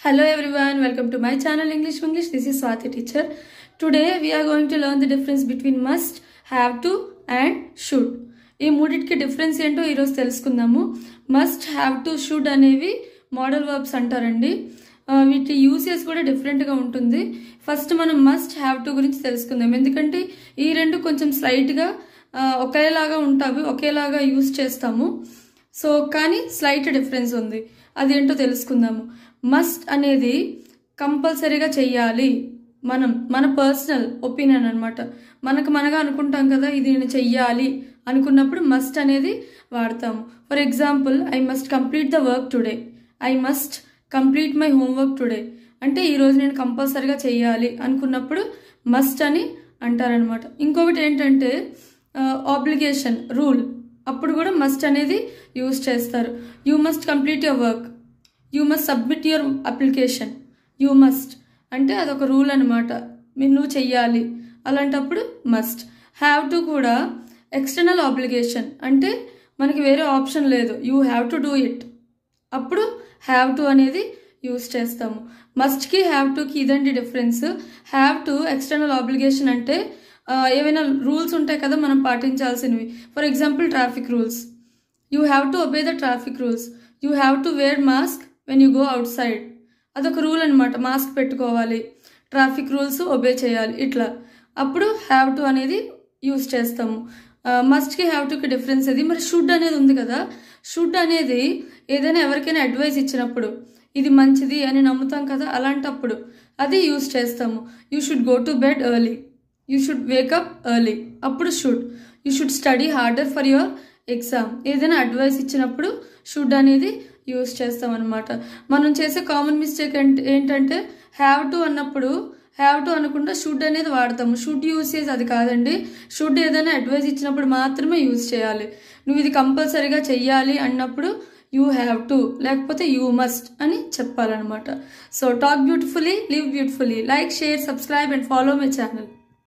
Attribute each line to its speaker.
Speaker 1: Hello everyone, welcome to my channel English English. This is Swati teacher. Today we are going to learn the difference between must, have to and should. ఈ మూడిటికి difference ఏంటో ఈరోజు తెలుసుకుందాము. Must, have to, should అనేవి modal verbs అంటారండి. వీటి usage కూడా డిఫరెంట్గా ఉంటుంది. ఫస్ట్ మనం మస్ట్, హ్యావ్ టు గురించి తెలుసుకుందాం. ఎందుకంటే ఈ రెండు కొంచెం స్లైట్గా ఒకేలాగా ఉంటాయి, ఒకేలాగా యూజ్ చేస్తాము. సో కానీ స్లైట్ డిఫరెన్స్ ఉంది. అదేంటో తెలుసుకుందాము. మస్ట్ అనేది కంపల్సరీగా చెయ్యాలి, మన పర్సనల్ ఒపీనియన్ అనమాట. మనగా అనుకుంటాం కదా, ఇది నేను చెయ్యాలి అనుకున్నప్పుడు మస్ట్ అనేది వాడతాము. For example, I must complete the work today, I must complete my homework today అంటే ఈరోజు నేను కంపల్సరీగా చెయ్యాలి అనుకున్నప్పుడు మస్ట్ అని అంటారనమాట. ఇంకొకటి ఏంటంటే ఆబ్లిగేషన్, రూల్, అప్పుడు కూడా మస్ట్ అనేది యూజ్ చేస్తారు. You must complete your work, you must submit your application. You must అంటే అదొక రూల్ అనమాట, నువ్వు చెయ్యాలి, అలాంటప్పుడు మస్ట్. హ్యావ్ టు కూడా ఎక్స్టర్నల్ ఆబ్లిగేషన్, అంటే మనకి వేరే ఆప్షన్ లేదు, you have to do it, అప్పుడు హ్యావ్ టు అనేది యూజ్ చేస్తాము. మస్ట్కి హ్యావ్ టుకి ఇదండి difference. Have to external obligation అంటే ఏవైనా రూల్స్ ఉంటాయి కదా మనం పాటించాల్సినవి. For example traffic rules, you have to obey the traffic rules, you have to wear mask when you go outside, అదొక రూల్ అనమాట. మాస్క్ పెట్టుకోవాలి, ట్రాఫిక్ రూల్స్ ఒబే చేయాలి, ఇట్లా. అప్పుడు హ్యావ్ టు అనేది యూజ్ చేస్తాము. మస్ట్కి హ్యావ్ టుకి డిఫరెన్స్ ఇది. మరి షుడ్ అనేది ఉంది కదా, షుడ్ అనేది ఏదైనా ఎవరికైనా అడ్వైస్ ఇచ్చినప్పుడు ఇది మంచిది అని నమ్ముతాం కదా, అలాంటప్పుడు అది యూజ్ చేస్తాము. You should go to bed early, you should wake up early, అప్పుడు should. You should study harder for your exam, ఏదైనా అడ్వైస్ ఇచ్చినప్పుడు షుడ్ అనేది యూజ్ చేస్తాం అనమాట. మనం చేసే కామన్ మిస్టేక్ ఏంటంటే హ్యావ్ టు అన్నప్పుడు హ్యావ్ టు అనకుండా షుడ్ అనేది వాడతాము. షుడ్ యూసేజ్ అది కాదండి. షుడ్ ఏదైనా అడ్వైస్ ఇచ్చినప్పుడు మాత్రమే యూజ్ చేయాలి. నువ్వు ఇది కంపల్సరీగా చెయ్యాలి అన్నప్పుడు యూ హ్యావ్ టు, లేకపోతే యూ మస్ట్ అని చెప్పాలన్నమాట. So talk beautifully, live beautifully. Like, share, subscribe and follow my channel.